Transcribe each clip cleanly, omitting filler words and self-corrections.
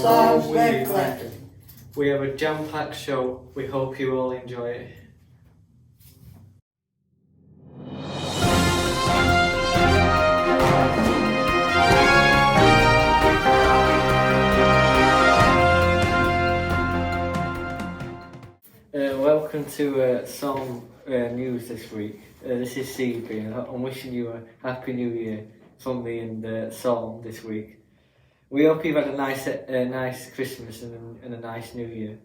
SORM WEEKLY. We have a jam-packed show. We hope you all enjoy it. Welcome to SORM News this week. This is CB, and I'm wishing you a Happy New Year from me and SORM this week. We hope you've had a nice Christmas and a nice New Year.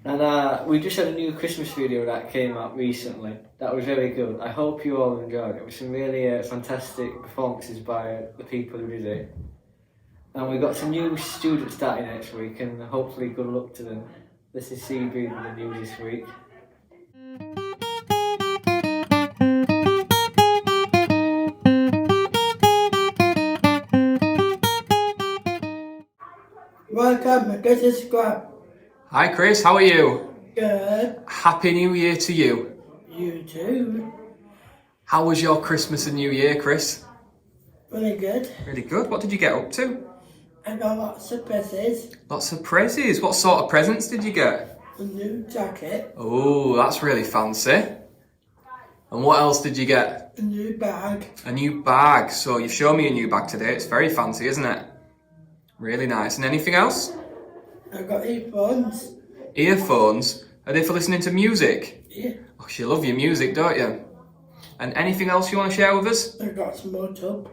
And we just had a new Christmas video that came out recently. That was very good. I hope you all enjoyed it. With some really fantastic performances by the people who did it. And we've got some new students starting next week, and hopefully good luck to them. This is CB in the news this week. Welcome, this is Scrap. Hi Chris, how are you? Good. Happy New Year to you. You too. How was your Christmas and New Year, Chris? Really good. Really good. What did you get up to? I got lots of presents. Lots of presents. What sort of presents did you get? A new jacket. Oh, that's really fancy. And what else did you get? A new bag. A new bag. So you've shown me a new bag today. It's very fancy, isn't it? Really nice. And anything else? I got earphones. Earphones? Are they for listening to music? Yeah. Oh, you love your music, don't you? And anything else you want to share with us? I got some more tub.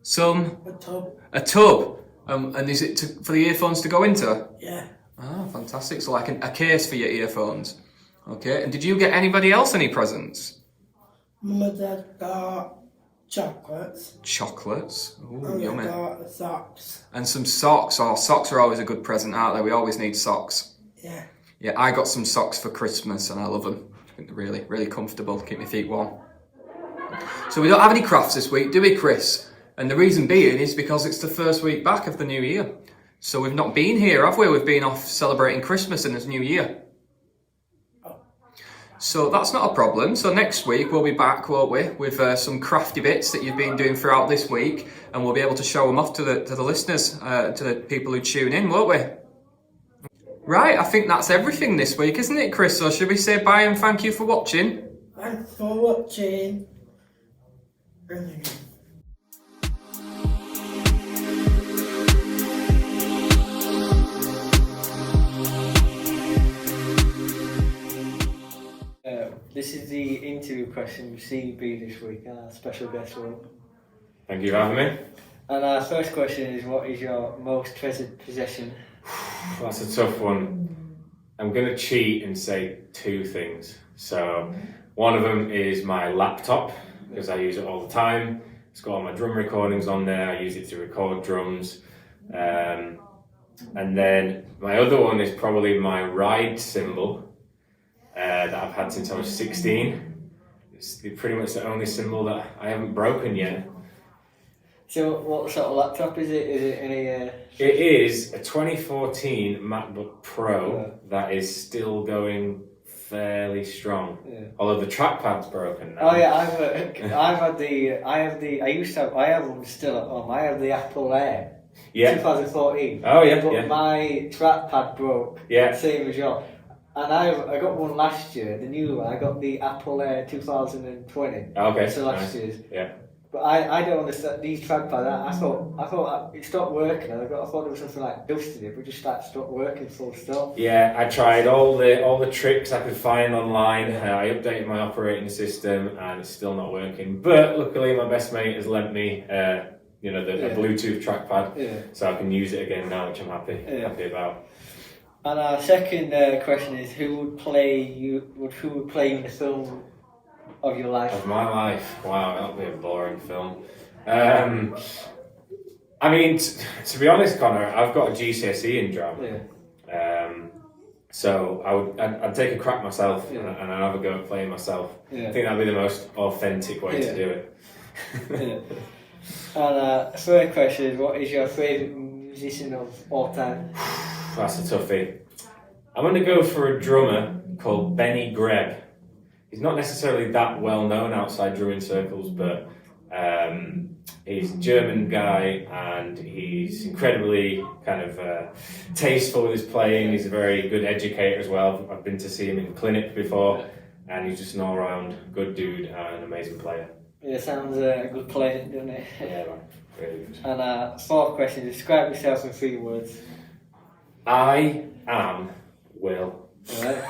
A tub. A tub? And is it for the earphones to go into? Yeah. Ah, fantastic. So like a case for your earphones. Okay, and did you get anybody else any presents? Mum and Dad got chocolates. Chocolates? Ooh, And yummy. I got socks. And some socks. Oh, socks are always a good present, aren't they? We always need socks. Yeah. Yeah, I got some socks for Christmas and I love them. I think they're really, really comfortable, keep my feet warm. So we don't have any crafts this week, do we, Chris? And the reason being is because it's the first week back of the new year. So we've not been here, have we? We've been off celebrating Christmas and the new year. So that's not a problem. So next week we'll be back, won't we, with some crafty bits that you've been doing throughout this week, and we'll be able to show them off to the listeners, to the people who tune in, won't we? Right, I think that's everything this week, isn't it, Chris? So should we say bye and thank you for watching? Thanks for watching. This is the interview question with CB this week, our special guest role. Thank you for having me. And our first question is, what is your most treasured possession? That's a tough one. I'm going to cheat and say two things. So one of them is my laptop, because I use it all the time. It's got all my drum recordings on there. I use it to record drums. And then my other one is probably my ride cymbal. That I've had since I was 16. It's pretty much the only cymbal that I haven't broken yet. So what sort of laptop is it? Is it any... It is a 2014 MacBook Pro that is still going fairly strong. Yeah. Although the trackpad's broken now. Oh yeah, I have one still at home. I have the Apple Air. Yeah. 2014. Oh yeah, but yeah. My trackpad broke. Yeah. Same as yours. And I got one last year, the new one. I got the Apple Air 2020. Okay. So last nice. year's. Yeah. But I don't understand these trackpads. I thought it stopped working. I thought there was something like dust in it, but it just stopped working full stop. Yeah, I tried all the tricks I could find online. I updated my operating system, and it's still not working. But luckily, my best mate has lent me, the Bluetooth trackpad, so I can use it again now, which I'm happy about. And our second question is, who would play you in the film of your life? Of my life? Wow, that would be a boring film. I mean, to be honest, Connor, I've got a GCSE in drama. Yeah. So I'd take a crack myself, and I'd have a go at playing myself. Yeah. I think that'd be the most authentic way to do it. And third question is, what is your favourite musician of all time? That's a toughie. I'm going to go for a drummer called Benny Greb. He's not necessarily that well known outside drumming circles, but He's a German guy, and he's incredibly kind of tasteful with his playing. He's a very good educator as well. I've been to see him in clinic before, and he's just an all-round good dude and an amazing player. Yeah, sounds a good player, doesn't it? Yeah, man, really good. And fourth question: describe yourself in 3 words. I am Will. Right.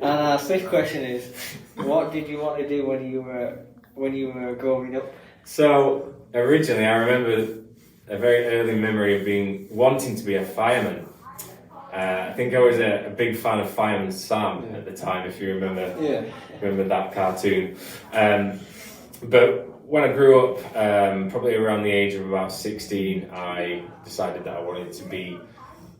And fifth question is: what did you want to do when you were growing up? So originally, I remember a very early memory of wanting to be a fireman. I think I was a big fan of Fireman Sam at the time, if you remember. Yeah. Remember that cartoon. But when I grew up, probably around the age of about 16, I decided that I wanted to be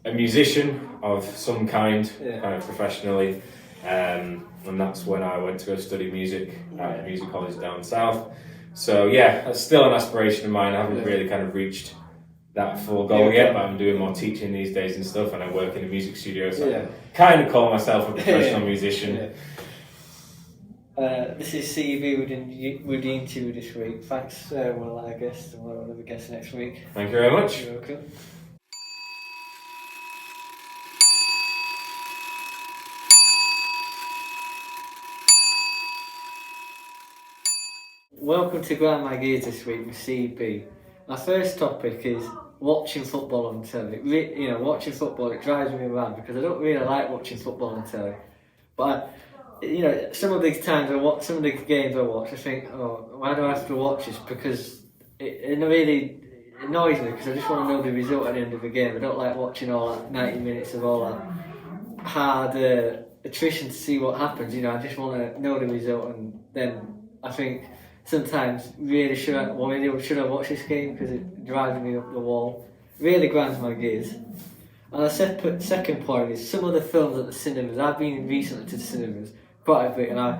a musician of some kind, kind of professionally. And that's when I went to go study music at a music college down south. So yeah, that's still an aspiration of mine. I haven't really kind of reached that full goal yet, but I'm doing more teaching these days and stuff, and I work in a music studio, so I kind of call myself a professional musician. This is CB with the interview this week. Thanks, Will, our guest, and we'll have another guest next week. Thank you very much. You're welcome. Welcome to Grind My Gears this week with CB. My first topic is watching football on telly. Watching football, it drives me mad because I don't really like watching football on telly. But some of these times some of the games I watch, I think, oh, why do I have to watch this? Because it really annoys me because I just want to know the result at the end of the game. I don't like watching all that 90 minutes of all that hard attrition to see what happens. I just want to know the result, and then I think sometimes really should I watch this game because it drives me up the wall. Really grinds my gears. And the second point is some of the films at the cinemas. I've been recently to the cinemas quite a bit, and I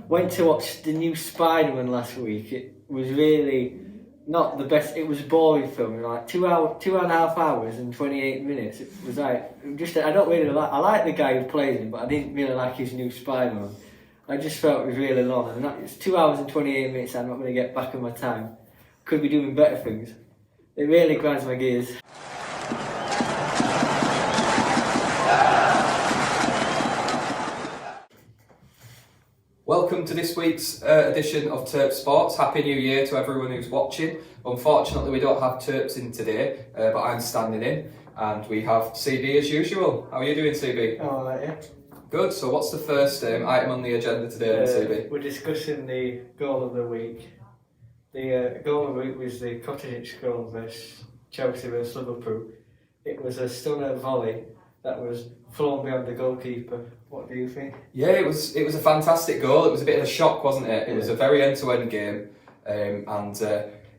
went to watch the new Spider-Man last week. It was really not the best. It was a boring film, like 2.5 hours and 28 minutes. It was like I don't really like. I like the guy who plays him, but I didn't really like his new Spider-Man. I just felt it was really long, and it's 2 hours and 28 minutes. I'm not going to get back on my time. Could be doing better things. It really grinds my gears. Welcome to this week's edition of Terp Sports. Happy New Year to everyone who's watching. Unfortunately, we don't have Terps in today, but I'm standing in, and we have CB as usual. How are you doing, CB? Oh, right, yeah. Good. So what's the first item on the agenda today, CB? We're discussing the goal of the week. The goal of the week was the Cottage goal versus Chelsea versus Liverpool. It was a stunner volley that was flown beyond the goalkeeper. What do you think? Yeah, it was a fantastic goal. It was a bit of a shock, wasn't it? It was a very end-to-end game, and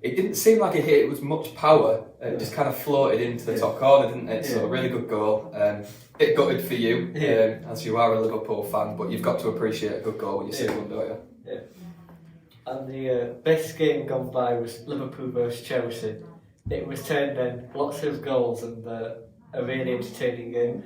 it didn't seem like it hit it with much power. It just kind of floated into the top corner, didn't it? So a really good goal. Bit gutted for you, as you are a Liverpool fan, but you've got to appreciate a good goal when you see one, don't you? Yeah. And the best game gone by was Liverpool versus Chelsea. It was turned in lots of goals and a really entertaining game.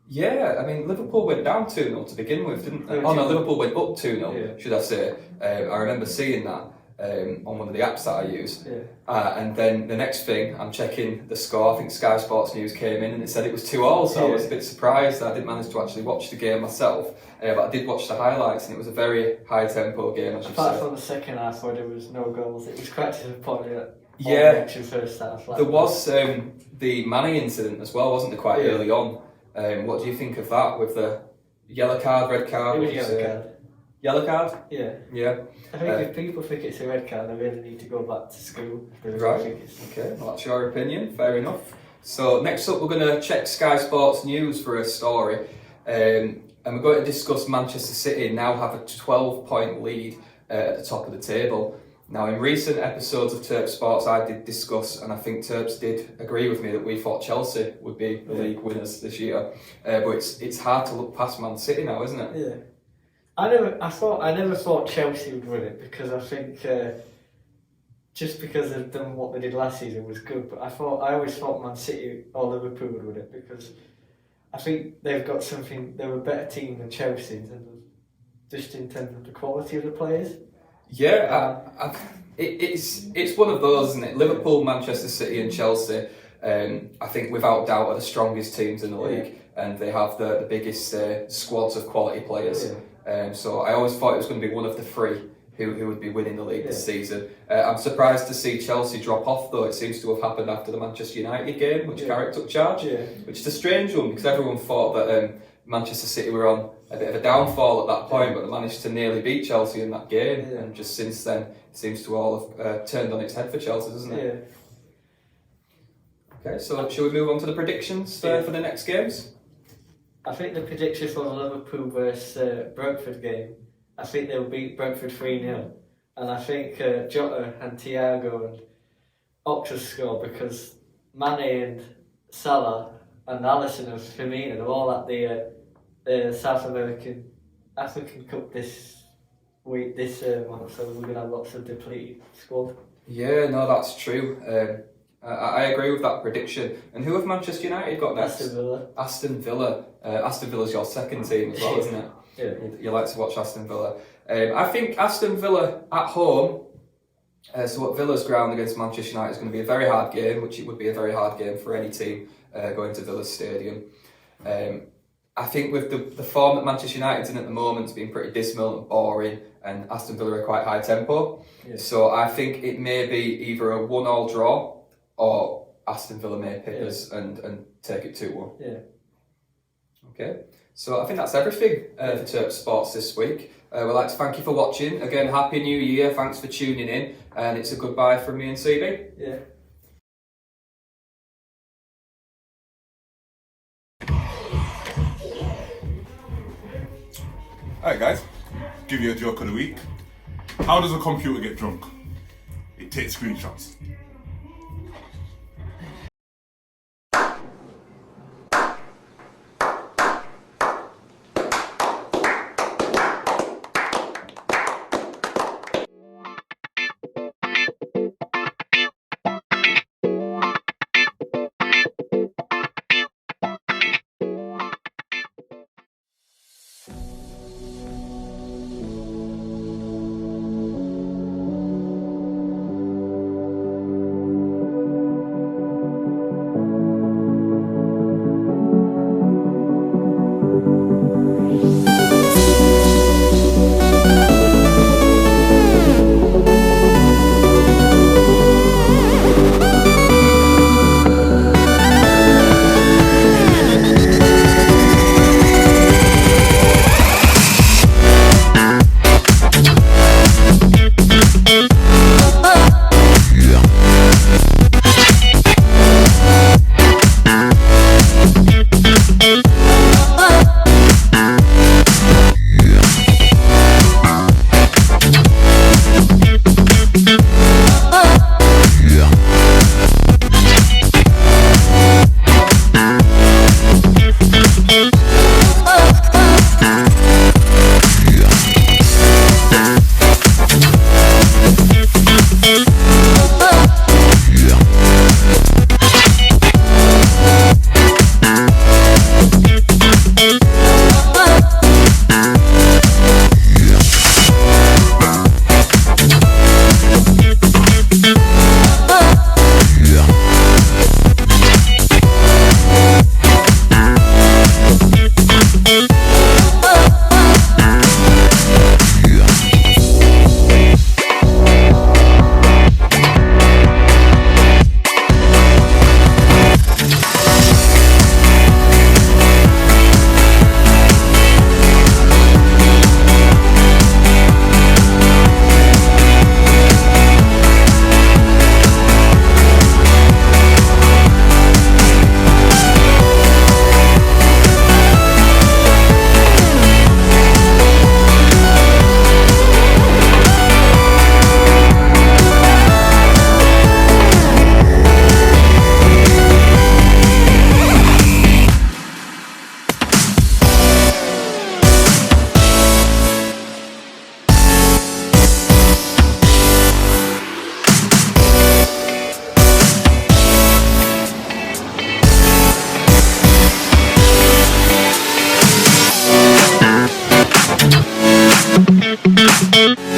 Yeah, I mean, Liverpool went down 2-0 to begin with, didn't they? Oh no, Liverpool went up 2-0, should I say. I remember seeing that on one of the apps that I use. And then the next thing, I'm checking the score. I think Sky Sports News came in and it said it was 2-2, so I was a bit surprised. I didn't manage to actually watch the game myself, but I did watch the highlights, and it was a very high-tempo game, as you Apart said. from the second half where there was no goals, it was quite disappointing. First half. There was the Manny incident as well, wasn't there, quite early on? What do you think of that with the yellow card, red card? It was yellow card. Yellow card? Yeah. I think if people think it's a red card, they really need to go back to school. Right. Okay, well, that's your opinion. Fair enough. So next up, we're going to check Sky Sports News for a story, and we're going to discuss Manchester City now have a 12-point lead at the top of the table. Now, in recent episodes of Terp Sports, I did discuss, and I think Terps did agree with me, that we thought Chelsea would be the league winners this year. But it's hard to look past Man City now, isn't it? Yeah. I never thought Chelsea would win it because I think just because they've done what they did last season was good. But I always thought Man City or Liverpool would win it because I think they've got something. They're a better team than Chelsea in terms of the quality of the players. Yeah, it's one of those, isn't it? Liverpool, Manchester City, and Chelsea. I think without doubt are the strongest teams in the league, and they have the biggest squads of quality players. So I always thought it was going to be one of the three who would be winning the league this season. I'm surprised to see Chelsea drop off, though. It seems to have happened after the Manchester United game, which Carrick took charge, which is a strange one because everyone thought that Manchester City were on a bit of a downfall at that point, but they managed to nearly beat Chelsea in that game, and just since then it seems to all have turned on its head for Chelsea, doesn't it? Okay, so shall we move on to the predictions for the next games? I think the prediction for the Liverpool versus Brentford game, I think they'll beat Brentford 3-0. And I think Jota and Thiago and Ox score because Mane and Salah and Alisson and Firmino are all at the South African Cup this month, so we're going to have lots of depleted squad. Yeah, no, that's true. I agree with that prediction. And who have Manchester United got next? Aston Villa. Aston Villa. Aston Villa's your second team as well, isn't it? Yeah. You like to watch Aston Villa. I think Aston Villa at home, so at Villa's ground against Manchester United is going to be a very hard game, which it would be a very hard game for any team going to Villa's stadium. I think with the form that Manchester United's in at the moment, it's been pretty dismal and boring, and Aston Villa are quite high tempo. Yeah. So I think it may be either a 1-1 draw or Aston Villa may pick us and take it 2-1. Yeah. Okay, so I think that's everything for Terp Sports this week. We'd like to thank you for watching. Again, Happy New Year, thanks for tuning in, and it's a goodbye from me and CB. Yeah. Alright guys, give you a joke of the week. How does a computer get drunk? It takes screenshots. Thank you.